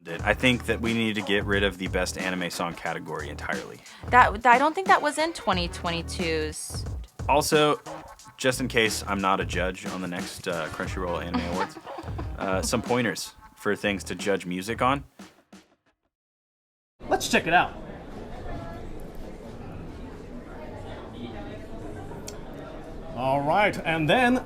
I think that we need to get rid of the best anime song category entirely. I don't think that was in 2022's. Also, just in case I'm not a judge on the next Crunchyroll Anime Awards, some pointers for things to judge music on. Let's check it out. All right, and then...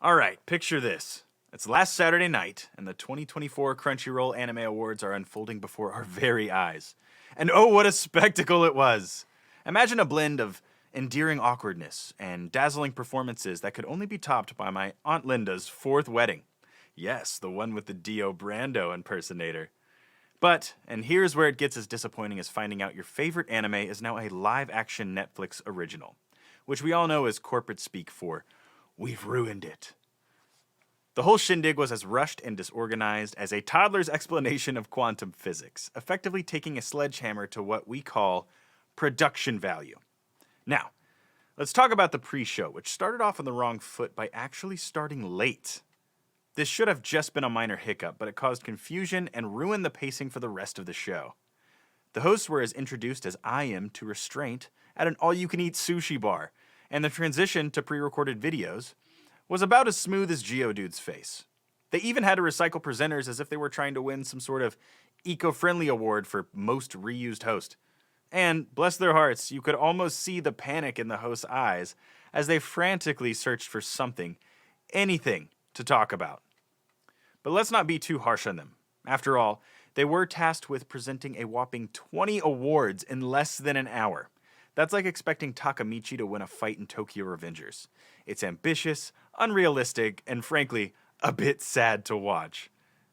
All right, picture this. It's last Saturday night, and the 2024 Crunchyroll Anime Awards are unfolding before our very eyes. And oh, what a spectacle it was! Imagine a blend of endearing awkwardness and dazzling performances that could only be topped by my Aunt Linda's fourth wedding. Yes, the one with the Dio Brando impersonator. But, and here's where it gets as disappointing as finding out your favorite anime is now a live-action Netflix original, which we all know is corporate speak for, "We've ruined it." The whole shindig was as rushed and disorganized as a toddler's explanation of quantum physics, effectively taking a sledgehammer to what we call production value. Now, let's talk about the pre-show, which started off on the wrong foot by actually starting late. This should have just been a minor hiccup, but it caused confusion and ruined the pacing for the rest of the show. The hosts were as introduced as I am to restraint at an all-you-can-eat sushi bar, and the transition to pre-recorded videos was about as smooth as Geodude's face. They even had to recycle presenters as if they were trying to win some sort of eco-friendly award for most reused host. And, bless their hearts, you could almost see the panic in the host's eyes as they frantically searched for something, anything, to talk about. But let's not be too harsh on them. After all, they were tasked with presenting a whopping 20 awards in less than an hour. That's like expecting Takamichi to win a fight in Tokyo Revengers. It's ambitious, unrealistic, and frankly, a bit sad to watch.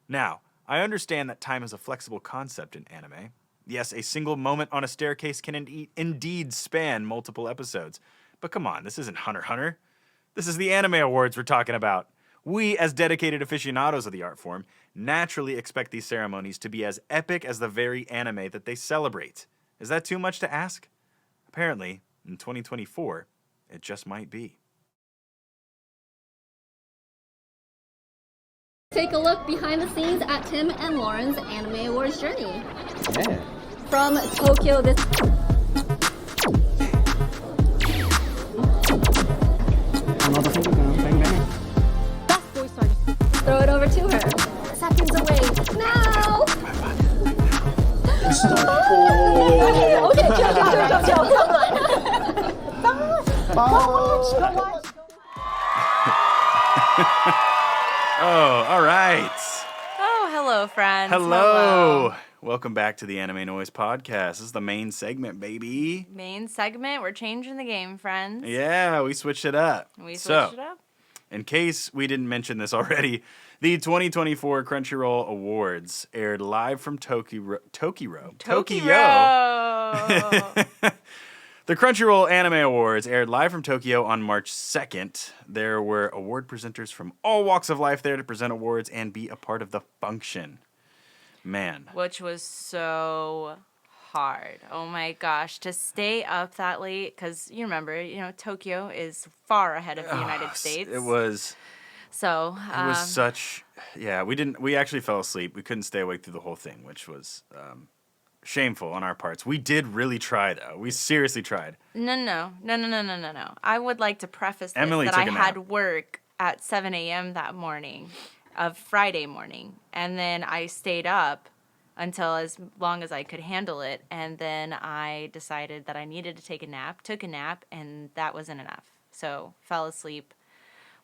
Now, I understand that time is a flexible concept in anime. Yes, a single moment on a staircase can indeed span multiple episodes. But come on, this isn't Hunter x Hunter. This is the Anime Awards we're talking about. We, as dedicated aficionados of the art form, naturally expect these ceremonies to be as epic as the very anime that they celebrate. Is that too much to ask? Apparently, in 2024, it just might be. Take a look behind the scenes at Tim and Lauren's Anime Awards journey. Yeah. From Tokyo this... Another finger down, bang bang. Fast boy started. Throw it over to her. Seconds away. Now! Okay, chill. Oh, all right. Oh, hello, friends. Hello. Welcome back to the Anime Noise Podcast. This is the main segment, baby. Main segment. We're changing the game, friends. Yeah, we switched it up. We switched it up. In case we didn't mention this already, the 2024 Crunchyroll Awards aired live from Tokyo. The Crunchyroll Anime Awards aired live from Tokyo on March 2nd. There were award presenters from all walks of life there to present awards and be a part of the function. Man. Which was so hard. Oh my gosh. To stay up that late, because you remember, Tokyo is far ahead of the United States. It was... So... it was such... Yeah, we actually fell asleep. We couldn't stay awake through the whole thing, which was... shameful on our parts. We did really try, though. We seriously tried. No. I would like to preface this Emily that took I a nap. had work at 7 a.m. that morning, of Friday morning, and then I stayed up until as long as I could handle it, and then I decided that I needed to take a nap, took a nap, and that wasn't enough. So fell asleep,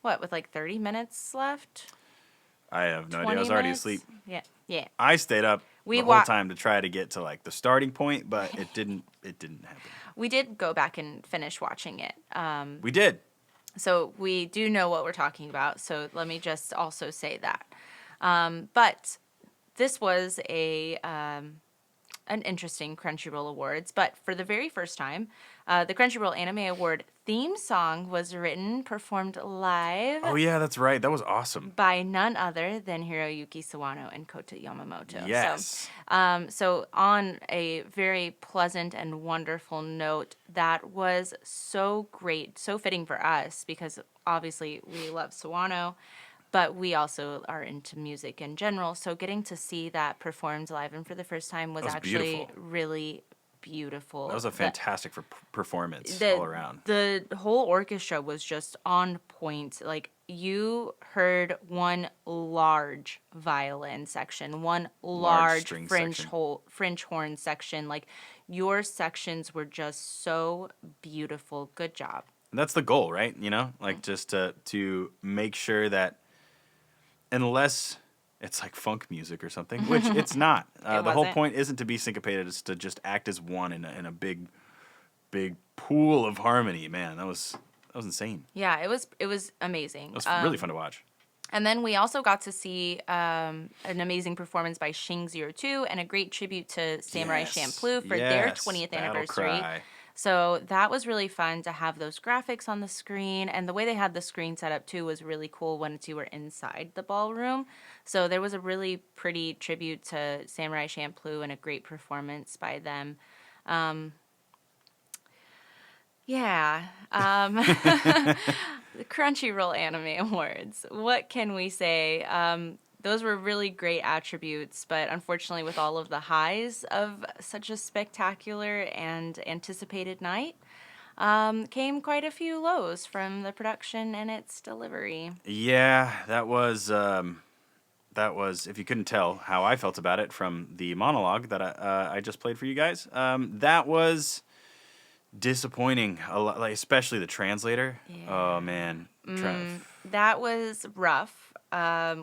with like 30 minutes left? I have no idea. I 20 was already minutes? asleep. Yeah. I stayed up We the whole time to try to get to like the starting point, but it didn't happen. We did go back and finish watching it. We did. So we do know what we're talking about. So let me just also say that. But this was a an interesting Crunchyroll Awards. But for the very first time, the Crunchyroll Anime Award theme song was written, performed live Oh yeah, that's right. That was awesome. by none other than Hiroyuki Sawano and Kota Yamamoto. Yes. So on a very pleasant and wonderful note, that was so great, so fitting for us because obviously we love Sawano, but we also are into music in general. So getting to see that performed live and for the first time was actually beautiful. really beautiful. That was a fantastic performance The- all around. The whole orchestra was just on point. Like you heard one large violin section, one large string French section. French horn section. Like your sections were just so beautiful. Good job. And that's the goal, right? You know, like just to make sure that unless it's like funk music or something, which it's not. The whole wasn't. point isn't to be syncopated; it's to just act as one in a big pool of harmony. Man, that was insane. Yeah, it was amazing. It was really fun to watch. And then we also got to see an amazing performance by Shing02 and a great tribute to Samurai Yes, Champloo for their yes, 20th Battle anniversary. Cry. So that was really fun to have those graphics on the screen. And the way they had the screen set up too was really cool once you were inside the ballroom. So there was a really pretty tribute to Samurai Champloo and a great performance by them. The Crunchyroll Anime Awards. What can we say? Those were really great attributes, but unfortunately, with all of the highs of such a spectacular and anticipated night, came quite a few lows from the production and its delivery. Yeah, that was if you couldn't tell how I felt about it from the monologue that I just played for you guys. That was disappointing, a lot, like especially the translator. Yeah. Oh man, That was rough.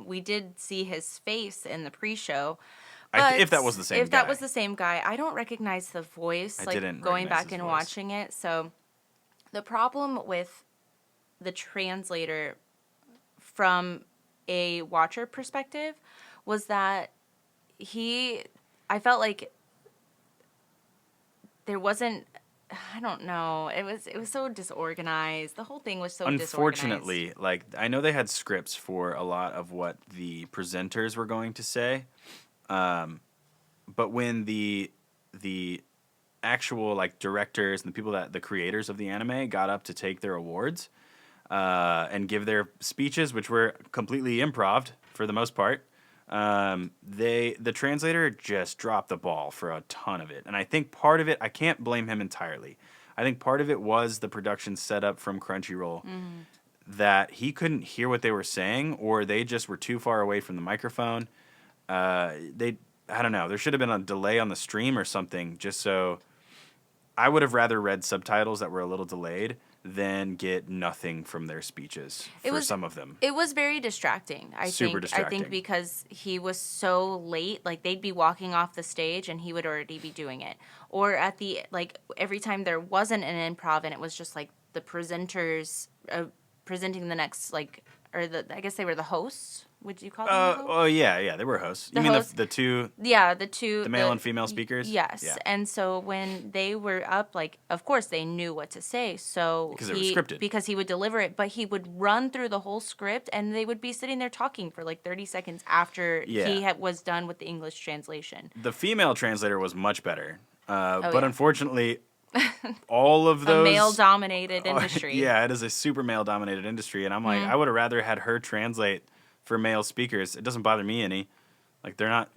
We did see his face in the pre-show. If that was the same If that guy. was the same guy, I don't recognize the voice. I Like didn't going recognize back his and voice. watching it. So the problem with the translator from a watcher perspective was that I felt like there wasn't, I don't know. It was so disorganized. The whole thing was so disorganized. Unfortunately, like I know they had scripts for a lot of what the presenters were going to say, but when the actual like directors and the creators of the anime got up to take their awards and give their speeches, which were completely improv for the most part, the translator just dropped the ball for a ton of it. And I think part of it, I can't blame him entirely. I think part of it was the production setup from Crunchyroll that he couldn't hear what they were saying, or they just were too far away from the microphone. I don't know. There should have been a delay on the stream or something, just so I would have rather read subtitles that were a little delayed than get nothing from their speeches for some of them. It was very distracting. I Distracting. think because he was so late, like they'd be walking off the stage and he would already be doing it. Or at the every time there wasn't an improv and it was just like the presenters presenting the next I guess they were the hosts. Would you call them the hosts? Oh yeah, they were hosts. The You mean hosts? the two? Yeah, the male and female speakers? Yes, Yeah. and so when they were up, of course they knew what to say. So Because it was scripted. Because he would deliver it, but he would run through the whole script, and they would be sitting there talking for 30 seconds after he was done with the English translation. The female translator was much better, but yeah. unfortunately, all of those A male-dominated industry. Yeah, it is a super male-dominated industry, and I'm like, I would have rather had her translate for male speakers. It doesn't bother me any. Like they're not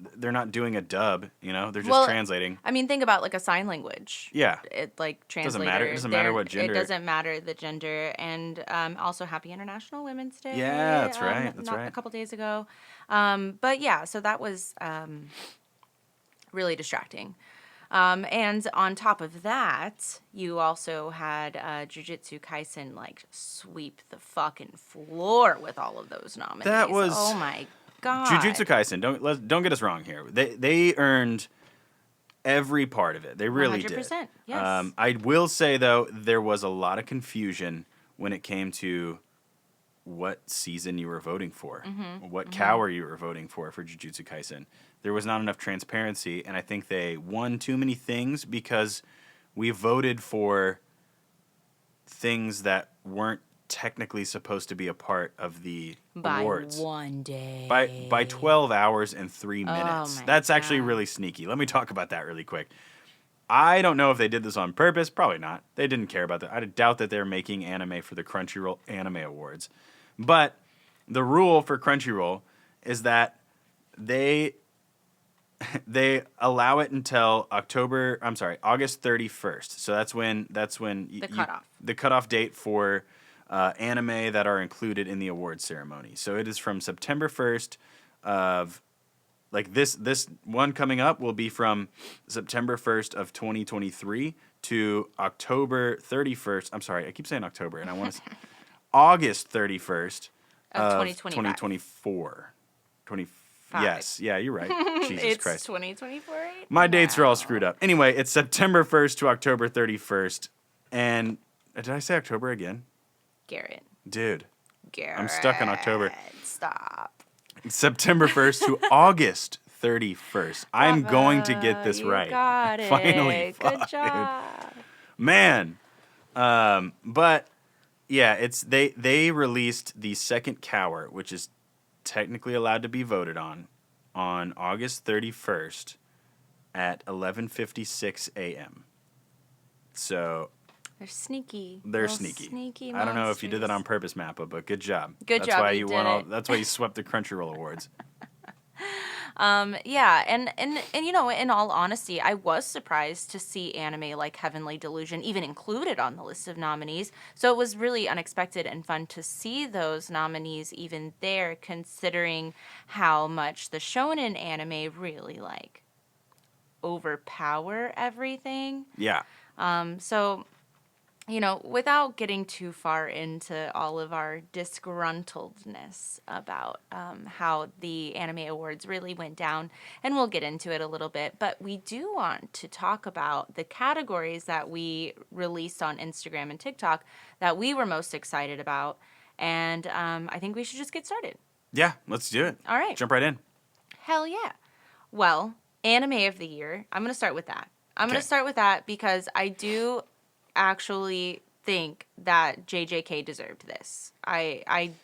doing a dub, they're just translating. I mean, think about a sign language. Yeah. It translator. Doesn't matter. It doesn't matter what gender. It doesn't matter the gender. And also happy International Women's Day. Yeah, that's right. That's right. A couple days ago. But yeah, so that was really distracting. And on top of that, you also had Jujutsu Kaisen sweep the fucking floor with all of those nominees. That was oh my god. Jujutsu Kaisen. Don't get us wrong here. They earned every part of it. They really 100%, did. yes. I will say though, there was a lot of confusion when it came to what season you were voting for, what cower you were voting for Jujutsu Kaisen. there was not enough transparency, and I think they won too many things because we voted for things that weren't technically supposed to be a part of the awards. By one day. By 12 hours and 3 minutes. my That's actually God. really sneaky. Let me talk about that really quick. I don't know if they did this on purpose. Probably not. They didn't care about that. I doubt that they're making anime for the Crunchyroll Anime Awards. But the rule for Crunchyroll is that they allow it until August 31st. So that's when The cutoff. the cutoff date for anime that are included in the award ceremony. So it is from September 1st of this one coming up will be from September 1st of 2023 to October 31st. I'm sorry, I keep saying October and I want to August 31st Of of 2025. 2024. Yes, yeah, you're right. Jesus It's Christ. 2024 right My dates are all now. screwed up. Anyway, it's September 1st to October 31st. And did I say October again? Garrett. Dude, Garrett. I'm stuck in October. Stop. September 1st to August 31st. I'm going to get this You right. got it. Finally. Good Fuck, dude. job. Man. But yeah, they released the second cower, which is technically allowed to be voted on August 31st at 11:56 a.m. So They're sneaky. they're Little sneaky. Sneaky I don't know if you did that on monsters. purpose, Mappa, but good job. Good that's job, Why you you won did all, it. that's why you swept the Crunchyroll Awards. Yeah, and you know, in all honesty, I was surprised to see anime like Heavenly Delusion even included on the list of nominees. So it was really unexpected and fun to see those nominees even there, considering how much the shonen anime really like overpower everything. Yeah. So, you know, without getting too far into all of our disgruntledness about how the Anime Awards really went down, and we'll get into it a little bit, but we do want to talk about the categories that we released on Instagram and TikTok that we were most excited about, and I think we should just get started. Yeah, let's do it. All right. Jump right in. Hell yeah. Well, Anime of the Year, I'm going to start with that. I'm going Okay. to start with that because I do actually think that JJK deserved this. I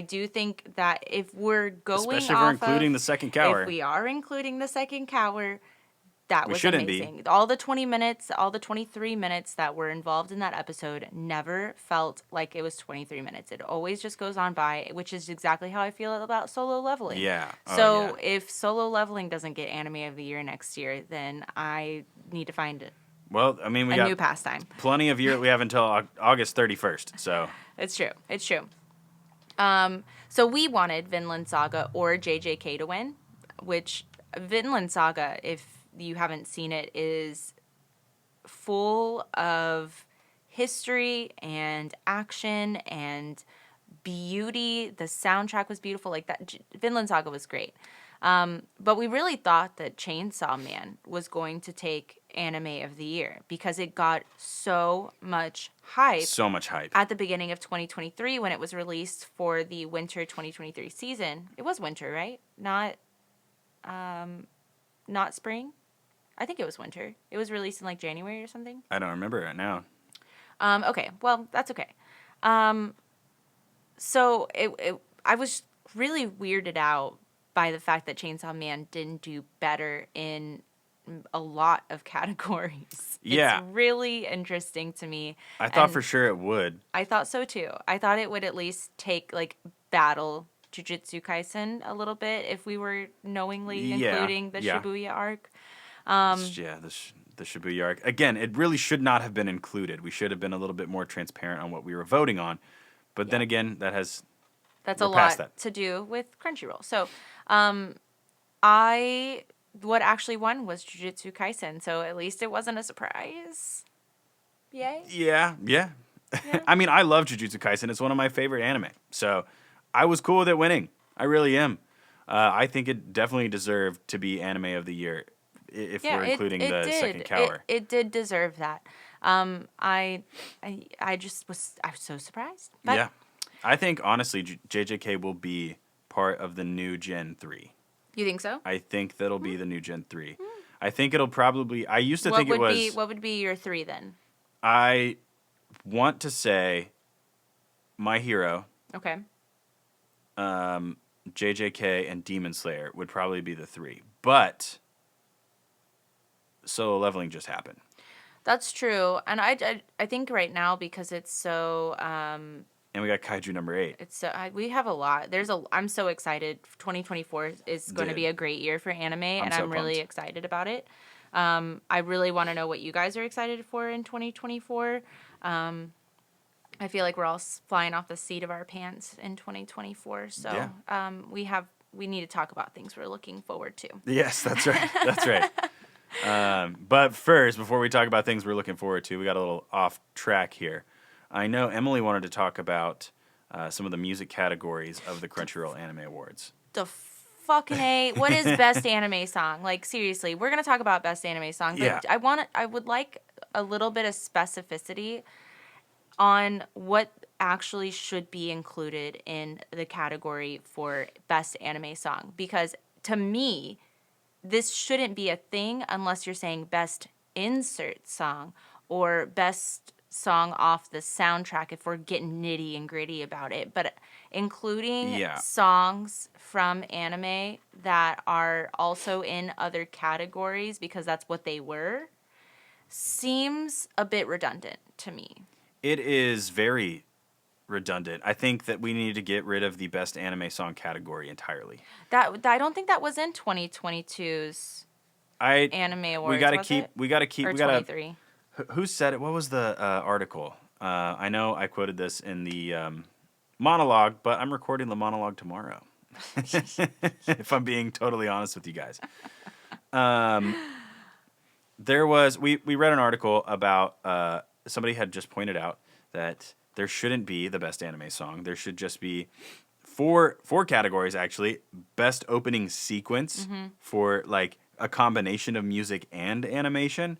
do think that if we're going Especially if off we're including of, the second cower. if we are including the second cower, that We was shouldn't be. amazing. All the 20 minutes, all the 23 minutes that were involved in that episode never felt like it was 23 minutes. It always just goes on by, which is exactly how I feel about Solo Leveling. Yeah. Oh, So yeah. if Solo Leveling doesn't get Anime of the Year next year, then I need to find Well, I mean, we a got new pastime. plenty of year. We have until August 31st. So It's true. It's true. So we wanted Vinland Saga or JJK to win, which Vinland Saga, if you haven't seen it, is full of history and action and beauty. The soundtrack was beautiful. Like that, Vinland Saga was great. But we really thought that Chainsaw Man was going to take Anime of the Year because it got so much hype so much hype. at the beginning of 2023 when it was released for the winter 2023 season. It was winter, right? Not spring. I think it was winter. It was released in like January or something. I don't remember it now. Okay, well, that's okay. So I was really weirded out by the fact that Chainsaw Man didn't do better in a lot of categories. Yeah. It's really interesting to me. I thought And for sure it would. I thought so too. I thought it would at least take like battle Jujutsu Kaisen a little bit if we were knowingly Yeah, including the yeah. Shibuya arc. Yeah, the Shibuya arc. Again, it really should not have been included. We should have been a little bit more transparent on what we were voting on. But then again, That's We're a past lot that. to do with Crunchyroll. So, what actually won was Jujutsu Kaisen. So at least it wasn't a surprise. Yay! yeah. I mean, I love Jujutsu Kaisen. It's one of my favorite anime. So I was cool with it winning. I really am. I think it definitely deserved to be Anime of the Year if we're including the second cower. It did deserve that. I was so surprised. But Yeah. I think, honestly, JJK will be part of the new Gen 3. You think so? I think that'll be the new Gen 3. I think it'll probably... I used to think it was... What would be your 3 then? I want to say My Hero, Okay. JJK, and Demon Slayer would probably be the 3. But Solo Leveling just happened. That's true. And I think right now, because it's so... And we got Kaiju number 8. we have a lot. I'm so excited. 2024 is going to be a great year for anime, and so I'm really pumped. excited about it. I really want to know what you guys are excited for in 2024. I feel like we're all flying off the seat of our pants in 2024. So we need to talk about things we're looking forward to. Yes, that's right. That's right. But first, before we talk about things we're looking forward to, we got a little off track here. I know Emily wanted to talk about some of the music categories of the Crunchyroll Anime Awards. The fucking A. What is best anime song? Like, seriously, we're going to talk about best anime song, but Yeah. I would like a little bit of specificity on what actually should be included in the category for best anime song, because to me, this shouldn't be a thing unless you're saying best insert song or best song off the soundtrack, if we're getting nitty and gritty about it. But including songs from anime that are also in other categories, because that's what they were, seems a bit redundant to me. It is very redundant. I think that we need to get rid of the best anime song category entirely. I don't think that was in 2022's Anime Awards. We got to keep. Or We got 23. Who said it? What was the article? I know I quoted this in the monologue, but I'm recording the monologue tomorrow. If I'm being totally honest with you guys. We read an article about somebody had just pointed out that there shouldn't be the best anime song. There should just be four categories, actually. Best opening sequence for like a combination of music and animation,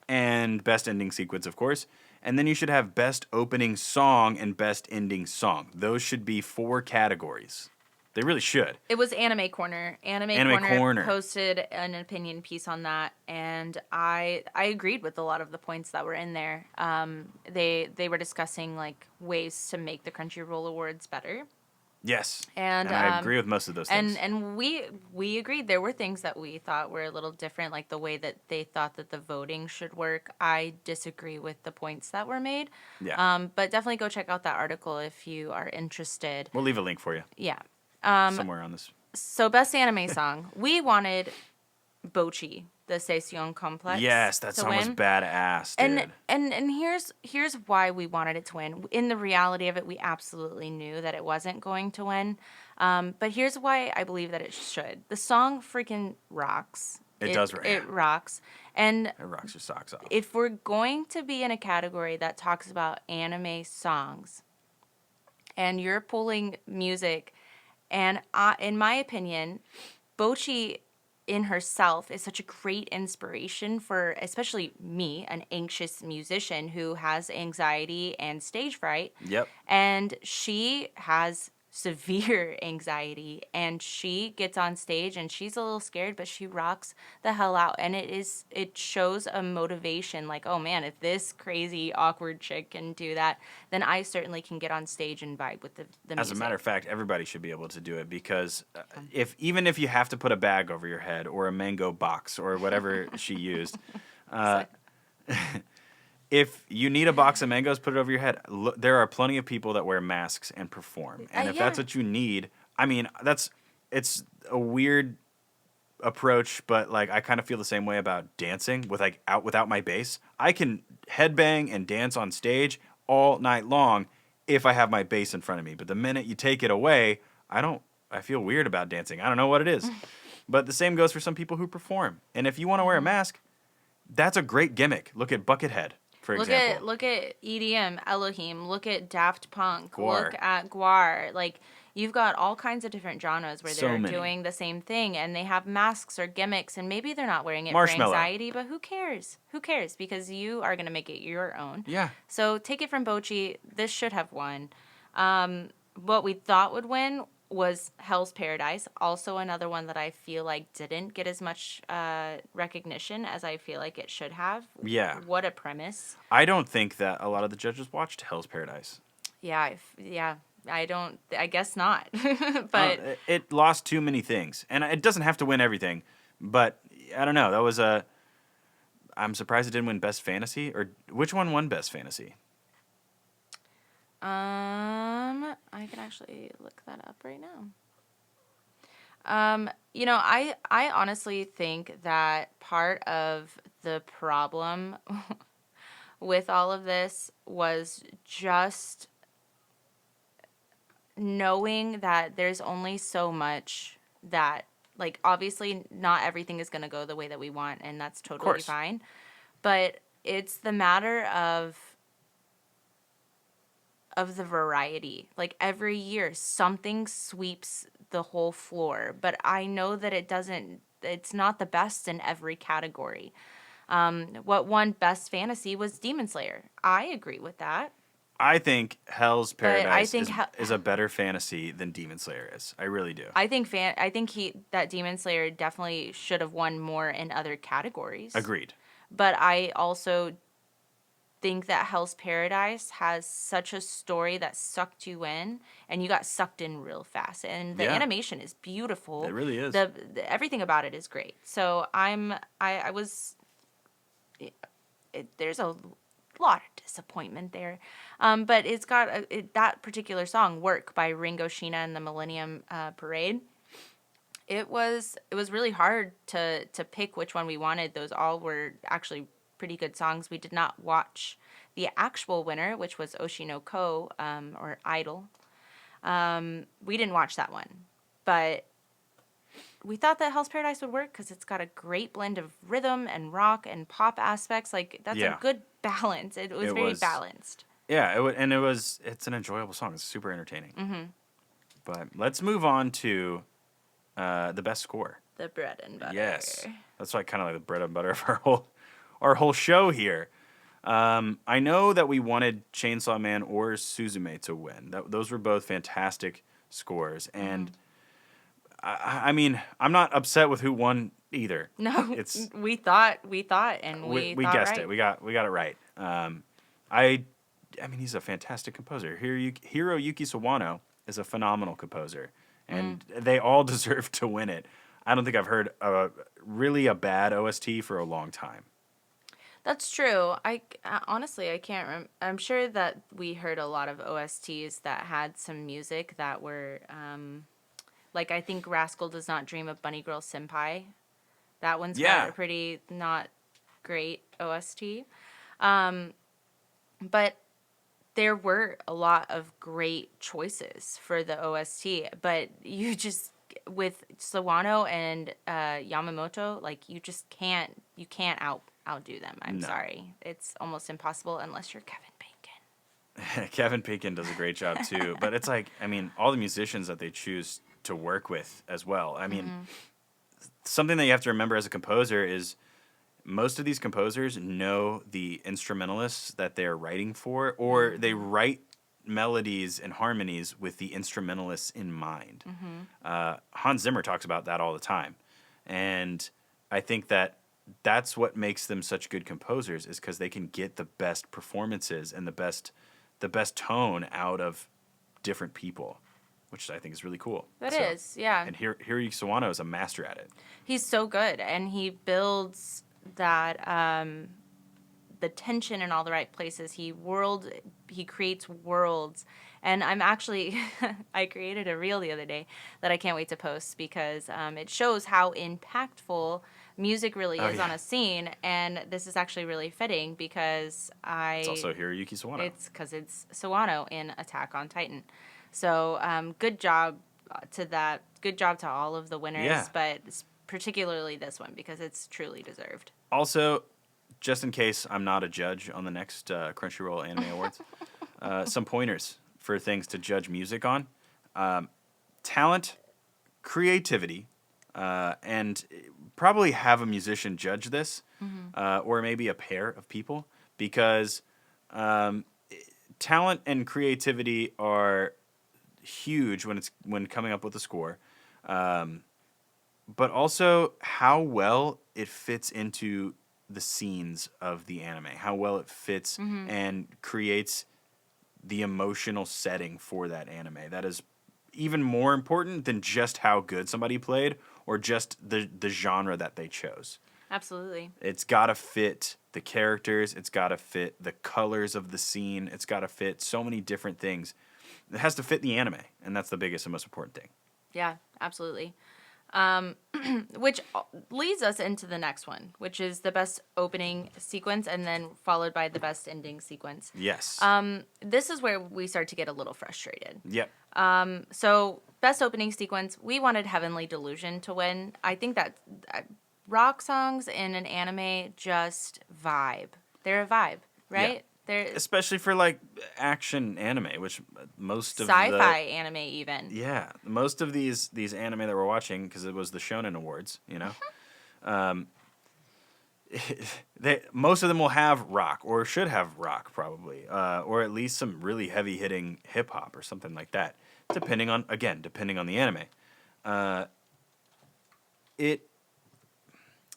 and best ending sequence, of course. And then you should have best opening song and best ending song. Those should be 4 categories. They really should. It was Anime Corner. Anime Corner posted an opinion piece on that, and I agreed with a lot of the points that were in there. They were discussing like ways to make the Crunchyroll Awards better. Yes, and I agree with most of those things. And we agreed. There were things that we thought were a little different, like the way that they thought that the voting should work. I disagree with the points that were made. Yeah. But definitely go check out that article if you are interested. We'll leave a link for you. Yeah. Somewhere on this. So best anime song, we wanted Bochi, the Session Complex. Yes, that song was badass, dude. And here's why we wanted it to win. In the reality of it, we absolutely knew that it wasn't going to win. But here's why I believe that it should. The song freaking rocks. It does rock. It rocks. And it rocks your socks off. If we're going to be in a category that talks about anime songs, and you're pulling music, and in my opinion, Bochi in herself is such a great inspiration for especially me, an anxious musician who has anxiety and stage fright. Yep. And she has severe anxiety, and she gets on stage and she's a little scared, but she rocks the hell out. And it shows a motivation, like, oh man, if this crazy awkward chick can do that, then I certainly can get on stage and vibe with the music. As a matter of fact, everybody should be able to do it, because even if you have to put a bag over your head or a mango box or whatever she used, if you need a box of mangoes, put it over your head. There are plenty of people that wear masks and perform. And if that's what you need, I mean, it's a weird approach, but like I kind of feel the same way about dancing without my bass. I can headbang and dance on stage all night long if I have my bass in front of me. But the minute you take it away, I feel weird about dancing. I don't know what it is. But the same goes for some people who perform. And if you want to wear a mask, that's a great gimmick. Look at Buckethead. Look at EDM, Elohim. Look at Daft Punk. Gwar. Look at Gwar. Like, you've got all kinds of different genres where they're many. doing the same thing, and they have masks or gimmicks, and maybe they're not wearing it Marshmallow. for anxiety, but who cares? Who cares? Because you are going to make it your own. Yeah. So take it from Bochi. This should have won. What we thought would win was Hell's Paradise, also another one that I feel like didn't get as much recognition as I feel like it should have. Yeah. What a premise. I don't think that a lot of the judges watched Hell's Paradise. Yeah, I guess not. But It lost too many things. And it doesn't have to win everything. But I don't know. That was I'm surprised it didn't win Best Fantasy. Or which one won Best Fantasy? I can actually look that up right now. I honestly think that part of the problem with all of this was just knowing that there's only so much that, like, obviously not everything is going to go the way that we want, and that's totally fine. But it's the matter of the variety. Like, every year something sweeps the whole floor, but I know that it's not the best in every category. What won Best Fantasy was Demon Slayer. I agree with that. I think Hell's Paradise think is a better fantasy than Demon Slayer is. I really do. I think that Demon Slayer definitely should have won more in other categories. Agreed. But I also think that Hell's Paradise has such a story that sucked you in, and you got sucked in real fast. And the animation is beautiful. It really is. Everything about it is great. So there's a lot of disappointment there. But it's got that particular song, "Work" by Ringo Sheena and the Millennium Parade. It was really hard to pick which one we wanted. Those all were actually pretty good songs. We did not watch the actual winner, which was Oshinoko, or Idol. We didn't watch that one, but we thought that Hell's Paradise would work because it's got a great blend of rhythm and rock and pop aspects. Like, that's a good balance. It was very balanced. Yeah, it's an enjoyable song. It's super entertaining. Mm-hmm. But let's move on to the best score. The bread and butter. Yes, that's like kind of like the bread and butter of our whole show here. I know that we wanted Chainsaw Man or Suzume to win. Those were both fantastic scores, and I mean, I'm not upset with who won either. No, we thought, and we guessed right. it. We got it right. I mean, he's a fantastic composer. Hiroyuki Sawano is a phenomenal composer, and they all deserve to win it. I don't think I've heard really a bad OST for a long time. That's true. Honestly, I can't remember. I'm sure that we heard a lot of OSTs that had some music that were, like, I think Rascal Does Not Dream of Bunny Girl Senpai. That one's got a pretty not great OST. But there were a lot of great choices for the OST, but you just, with Sawano and Yamamoto, like, you can't outdo them. I'm sorry. It's almost impossible unless you're Kevin Bacon. Kevin Bacon does a great job too, but it's like, I mean, all the musicians that they choose to work with as well. I mean, something that you have to remember as a composer is most of these composers know the instrumentalists that they're writing for, or they write melodies and harmonies with the instrumentalists in mind. Hans Zimmer talks about that all the time. And I think that's what makes them such good composers, is because they can get the best performances and the best tone out of different people, which I think is really cool. That is, yeah. And Hiroyuki Sawano is a master at it. He's so good, and he builds that the tension in all the right places. He creates worlds. And I'm actually, I created a reel the other day that I can't wait to post, because it shows how impactful music really is on a scene. And this is actually really fitting because It's also Hiroyuki Sawano. It's because it's Sawano in Attack on Titan. So good job to that. Good job to all of the winners, but particularly this one, because it's truly deserved. Also, just in case I'm not a judge on the next Crunchyroll Anime Awards, some pointers for things to judge music on. Talent, creativity, and probably have a musician judge this, or maybe a pair of people, because talent and creativity are huge when coming up with a score, but also how well it fits into the scenes of the anime, how well it fits and creates the emotional setting for that anime. That is even more important than just how good somebody played or just the genre that they chose. Absolutely. It's got to fit the characters. It's got to fit the colors of the scene. It's got to fit so many different things. It has to fit the anime, and that's the biggest and most important thing. Yeah, absolutely. Which leads us into the next one, which is the best opening sequence and then followed by the best ending sequence. Yes. This is where we start to get a little frustrated. Yep. So, best opening sequence, we wanted Heavenly Delusion to win. I think that rock songs in an anime just vibe. They're a vibe, right? Yeah. They're Especially for like action anime, which most of sci-fi anime even. Yeah, most of these anime that we're watching, because it was the Shonen Awards, you know, most of them will have rock or should have rock probably, or at least some really heavy hitting hip hop or something like that, depending on the anime. It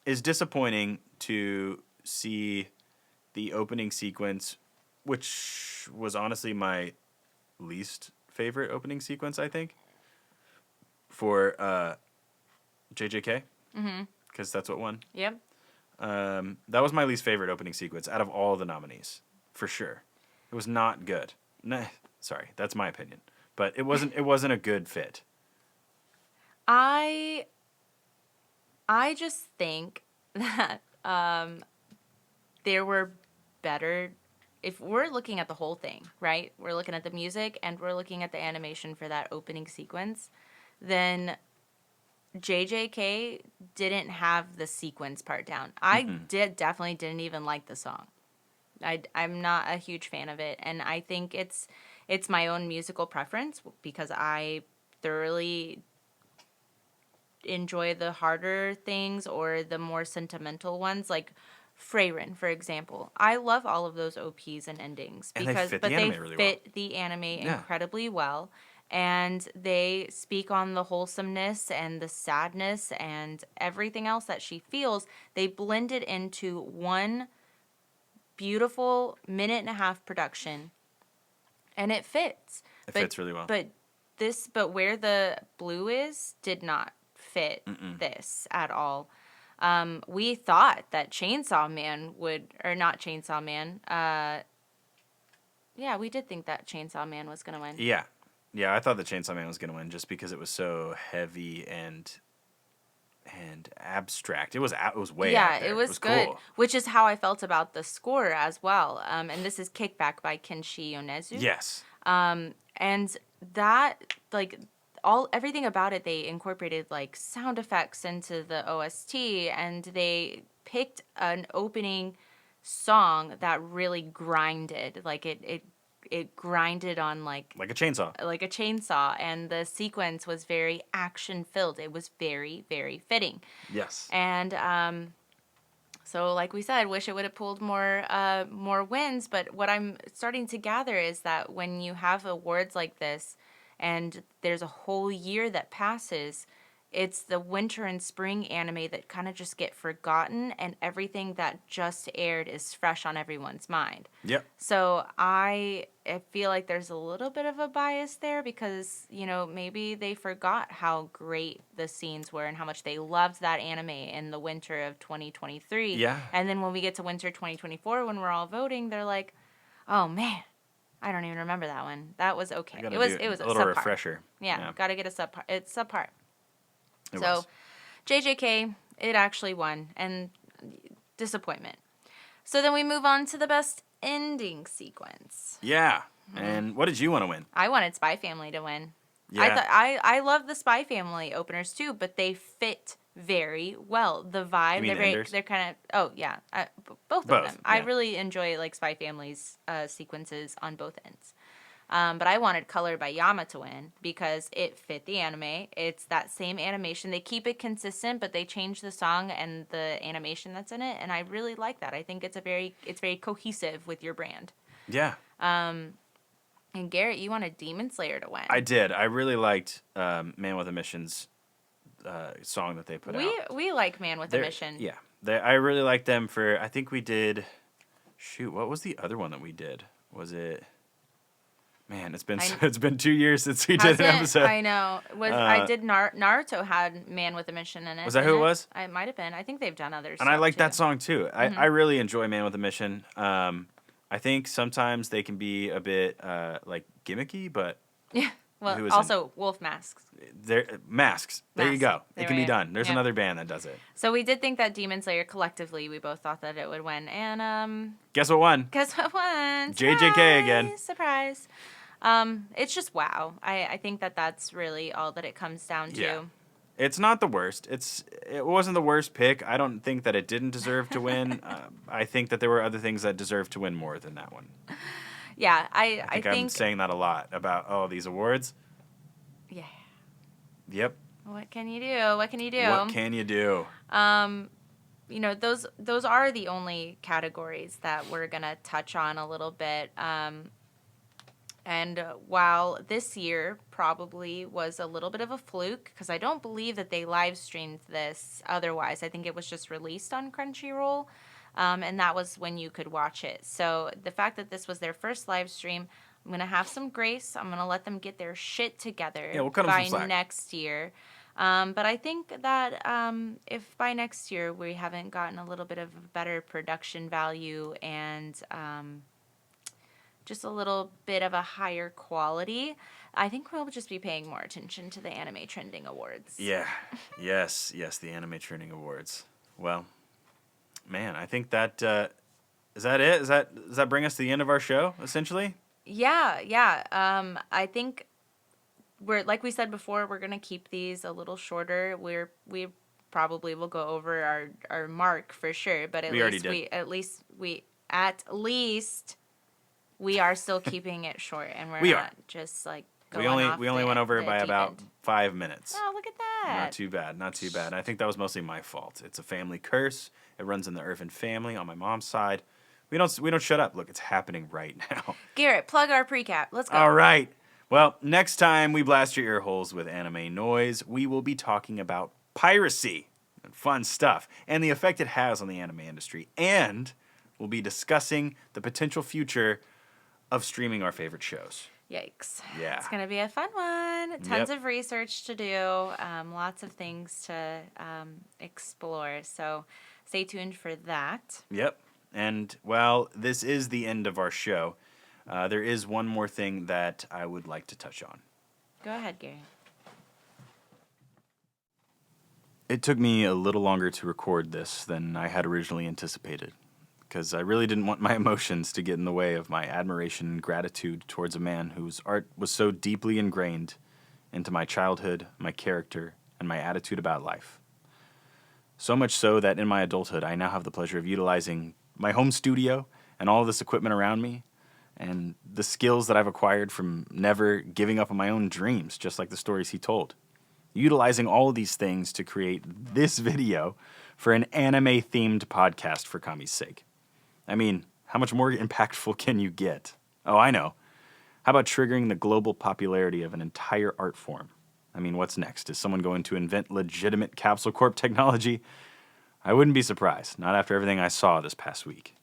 is disappointing to see the opening sequence, which was honestly my least favorite opening sequence, I think, for JJK, because that's what won. Yep. That was my least favorite opening sequence out of all the nominees, for sure. It was not good. Nah, sorry, that's my opinion, but it wasn't a good fit. I just think that there were better, if we're looking at the whole thing, right? We're looking at the music and we're looking at the animation for that opening sequence, then JJK didn't have the sequence part down. I definitely didn't even like the song. I'm not a huge fan of it, and I think it's my own musical preference because I thoroughly enjoy the harder things or the more sentimental ones, like Freyrin, for example. I love all of those OPs and endings And because they fit the anime incredibly well, and they speak on the wholesomeness and the sadness and everything else that she feels. They blend it into one beautiful 1.5-minute production, and it fits. It fits really well. But where the blue is did not fit this at all. We thought that Chainsaw Man would, or not Chainsaw Man. Yeah, we did think that Chainsaw Man was gonna win. Yeah, I thought the Chainsaw Man was gonna win just because it was so heavy and abstract. It was way out there. It was good, cool. which is how I felt about the score as well. And this is Kickback by Kenshi Yonezu. Yes. And that, like, everything about it, they incorporated like sound effects into the OST, and they picked an opening song that really grinded, like it grinded on like a chainsaw, and the sequence was very action filled. It was very, very fitting. Yes. And so like we said, wish it would have pulled more wins, but what I'm starting to gather is that when you have awards like this and there's a whole year that passes, it's the winter and spring anime that kind of just get forgotten, and everything that just aired is fresh on everyone's mind. Yep. So I feel like there's a little bit of a bias there because, you know, maybe they forgot how great the scenes were and how much they loved that anime in the winter of 2023. Yeah. And then when we get to winter 2024, when we're all voting, they're like, oh man, I don't even remember that one. That was okay. It was a little subpar. refresher. Yeah, got to get a subpar. It's subpar. It So, was. JJK, it actually won, and disappointment. So then we move on to the best ending sequence. Yeah. And what did you want to win? I wanted Spy Family to win. Yeah. I love the Spy Family openers too, but they fit very well. The vibe, You mean they're kind of both of them. Yeah. I really enjoy like Spy Family's sequences on both ends. But I wanted Color by Yama to win because it fit the anime. It's that same animation. They keep it consistent, but they change the song and the animation that's in it, and I really like that. I think it's very cohesive with your brand. Yeah. And Garrett, you wanted Demon Slayer to win. I did. I really liked Man with a Mission's song that they put out. We like Man with a Mission. Yeah. I really liked them for, I think we did, what was the other one that we did? Was it, man, it's been 2 years since we did an episode. I know. I did Naruto had Man with a Mission in it. Was that who it was? It might have been. I think they've done others. And I like that song too. I really enjoy Man with a Mission. I think sometimes they can be a bit like gimmicky, but yeah. Well, also Wolf Masks. Masks. There you go. It can be done. There's Yep. another band that does it. So we did think that Demon Slayer collectively, we both thought that it would win. And guess what won? Guess what won? JJK again. Surprise. It's just wow. I think that's really all that it comes down to. Yeah. It's not the worst. It wasn't the worst pick. I don't think that it didn't deserve to win. I think that there were other things that deserved to win more than that one. Yeah, I think I'm saying that a lot about these awards. Yeah. Yep. What can you do? What can you do? What can you do? You know, those are the only categories that we're gonna touch on a little bit. And while this year probably was a little bit of a fluke, because I don't believe that they live streamed this otherwise. I think it was just released on Crunchyroll. And that was when you could watch it. So the fact that this was their first live stream, I'm going to have some grace. I'm going to let them get their shit together we'll cut them by some slack. next year. But I think that if by next year we haven't gotten a little bit of a better production value and just a little bit of a higher quality, I think we'll just be paying more attention to the Anime Trending Awards. Yeah. Yes, the Anime Trending Awards. Well, man, I think that is that it? Does that bring us to the end of our show, essentially? Yeah. I think we're, like we said before, we're gonna keep these a little shorter. We probably will go over our mark for sure, but at least we are still keeping it short, and we're not just like going off we only went over it by about 5 minutes. Oh, look at that! Not too bad. I think that was mostly my fault. It's a family curse. It runs in the Irvin family on my mom's side. We don't shut up. Look, it's happening right now. Garrett, plug our precap. Let's go. All right. Well, next time we blast your ear holes with anime noise, we will be talking about piracy and fun stuff and the effect it has on the anime industry. And we'll be discussing the potential future of streaming our favorite shows. Yikes. Yeah. It's going to be a fun one. Tons of research to do. Lots of things to explore. So stay tuned for that. Yep. And, well, this is the end of our show. There is one more thing that I would like to touch on. Go ahead, Gary. It took me a little longer to record this than I had originally anticipated, because I really didn't want my emotions to get in the way of my admiration and gratitude towards a man whose art was so deeply ingrained into my childhood, my character, and my attitude about life. So much so that in my adulthood, I now have the pleasure of utilizing my home studio and all of this equipment around me, and the skills that I've acquired from never giving up on my own dreams, just like the stories he told. Utilizing all of these things to create this video for an anime-themed podcast for Kami's sake. I mean, how much more impactful can you get? Oh, I know. How about triggering the global popularity of an entire art form? I mean, what's next? Is someone going to invent legitimate Capsule Corp technology? I wouldn't be surprised, not after everything I saw this past week.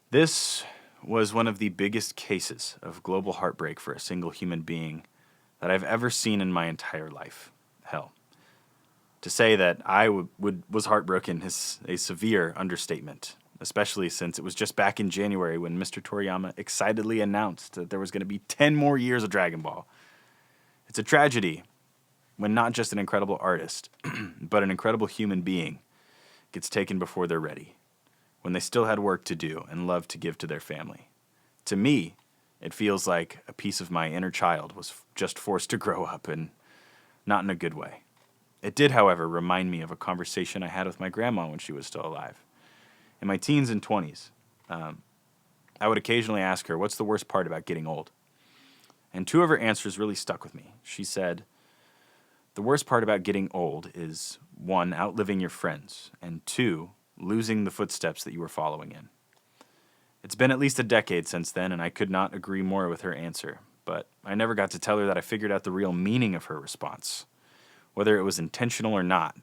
This was one of the biggest cases of global heartbreak for a single human being that I've ever seen in my entire life. Hell, to say that I was heartbroken is a severe understatement, especially since it was just back in January when Mr. Toriyama excitedly announced that there was going to be 10 more years of Dragon Ball. It's a tragedy when not just an incredible artist, but an incredible human being gets taken before they're ready, when they still had work to do and love to give to their family. To me, it feels like a piece of my inner child was just forced to grow up, and not in a good way. It did, however, remind me of a conversation I had with my grandma when she was still alive. In my teens and 20s, I would occasionally ask her, what's the worst part about getting old? And two of her answers really stuck with me. She said, the worst part about getting old is, 1, outliving your friends, and 2, losing the footsteps that you were following in. It's been at least a decade since then, and I could not agree more with her answer. But I never got to tell her that I figured out the real meaning of her response. Whether it was intentional or not,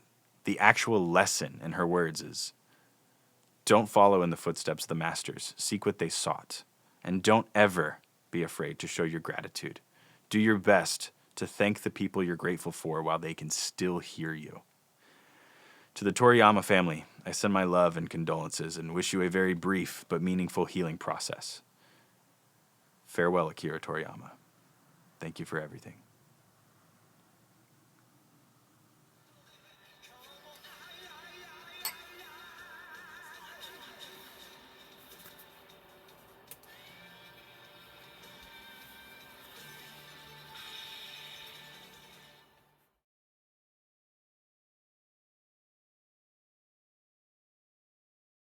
the actual lesson in her words is, don't follow in the footsteps of the masters. Seek what they sought. And don't ever be afraid to show your gratitude. Do your best to thank the people you're grateful for while they can still hear you. To the Toriyama family, I send my love and condolences and wish you a very brief but meaningful healing process. Farewell, Akira Toriyama. Thank you for everything.